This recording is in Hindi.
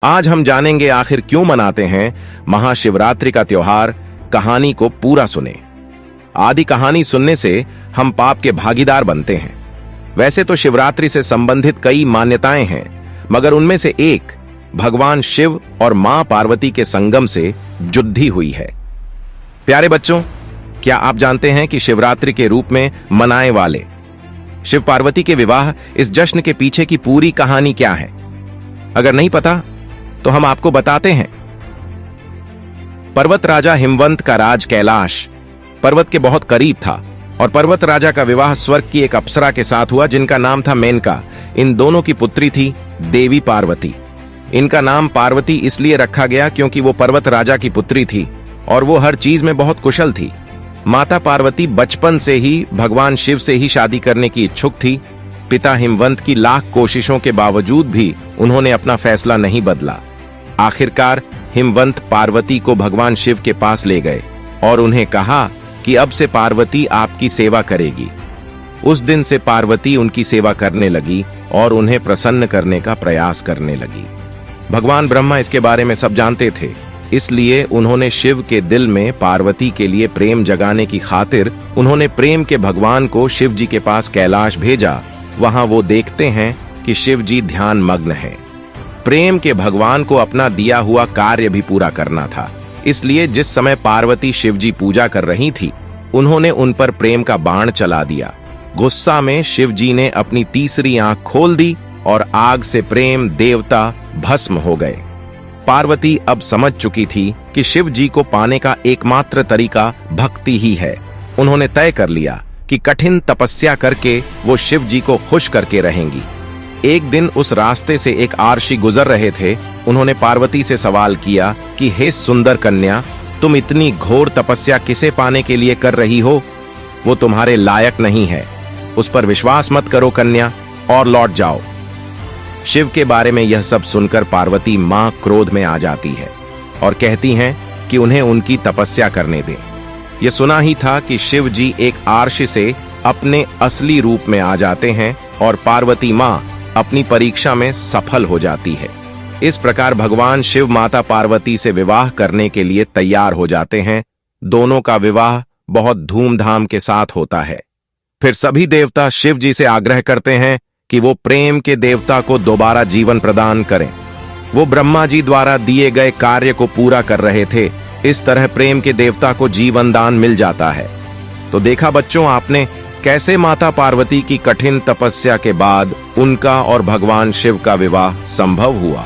आज हम जानेंगे आखिर क्यों मनाते हैं महाशिवरात्रि का त्योहार। कहानी को पूरा सुने। आदि कहानी सुनने से हम पाप के भागीदार बनते हैं। वैसे तो शिवरात्रि से संबंधित कई मान्यताएं हैं, मगर उनमें से एक भगवान शिव और मां पार्वती के संगम से जुड़ी हुई है। प्यारे बच्चों, क्या आप जानते हैं कि शिवरात्रि के रूप में मनाए वाले शिव पार्वती के विवाह इस जश्न के पीछे की पूरी कहानी क्या है? अगर नहीं पता तो हम आपको बताते हैं। पर्वत राजा हिमवंत का राज कैलाश पर्वत के बहुत करीब था और पर्वत राजा का विवाह स्वर्ग की एक अप्सरा के साथ हुआ जिनका नाम था मेनका। इन दोनों की पुत्री थी देवी पार्वती। इनका नाम पार्वती इसलिए रखा गया क्योंकि वो पर्वत राजा की पुत्री थी और वो हर चीज में बहुत कुशल थी। माता पार्वती बचपन से ही भगवान शिव से ही शादी करने की इच्छुक थी। पिता हिमवंत की लाख कोशिशों के बावजूद भी उन्होंने अपना फैसला नहीं बदला। आखिरकार हिमवंत पार्वती को भगवान शिव के पास ले गए और उन्हें कहा कि अब से पार्वती आपकी सेवा करेगी। उस दिन से पार्वती उनकी सेवा करने लगी और उन्हें प्रसन्न करने का प्रयास करने लगी। भगवान ब्रह्मा इसके बारे में सब जानते थे, इसलिए उन्होंने शिव के दिल में पार्वती के लिए प्रेम जगाने की खातिर उन्होंने प्रेम के भगवान को शिव जी के पास कैलाश भेजा। वहां वो देखते हैं कि शिव जी ध्यान मग्न हैं। प्रेम के भगवान को अपना दिया हुआ कार्य भी पूरा करना था, इसलिए जिस समय पार्वती शिव जी पूजा कर रही थी, उन्होंने उन पर प्रेम का बाण चला दिया। गुस्सा में शिव जी ने अपनी तीसरी आंख खोल दी और आग से प्रेम देवता भस्म हो गए। पार्वती अब समझ चुकी थी कि शिव जी को पाने का एकमात्र तरीका भक्ति ही है। उन्होंने तय कर लिया कि कठिन तपस्या करके वो शिव जी को खुश करके रहेंगी। एक दिन उस रास्ते से एक आर्षि गुजर रहे थे। उन्होंने पार्वती से सवाल किया कि हे सुंदर कन्या, तुम इतनी घोर तपस्या किसे पाने के लिए कर रही हो? वो तुम्हारे लायक नहीं है। उस पर विश्वास मत करो कन्या, और लौट जाओ। शिव के बारे में यह सब सुनकर पार्वती मां क्रोध में आ जाती है और कहती हैं कि उन्हें उनकी तपस्या करने दें। यह सुना ही था कि शिव जी एक आर्ष से अपने असली रूप में आ जाते हैं और पार्वती मां अपनी परीक्षा में सफल हो जाती है। इस प्रकार भगवान शिव माता पार्वती से विवाह करने के लिए तैयार हो जाते हैं। दोनों का विवाह बहुत धूमधाम के साथ होता है। फिर सभी देवता शिव जी से आग्रह करते हैं कि वो प्रेम के देवता को दोबारा जीवन प्रदान करें। वो ब्रह्मा जी द्वारा दिए गए कार्य को पूरा कर रहे थे। इस तरह प्रेम के देवता को जीवन दान मिल जाता है। तो देखा बच्चों आपने कैसे माता पार्वती की कठिन तपस्या के बाद उनका और भगवान शिव का विवाह संभव हुआ।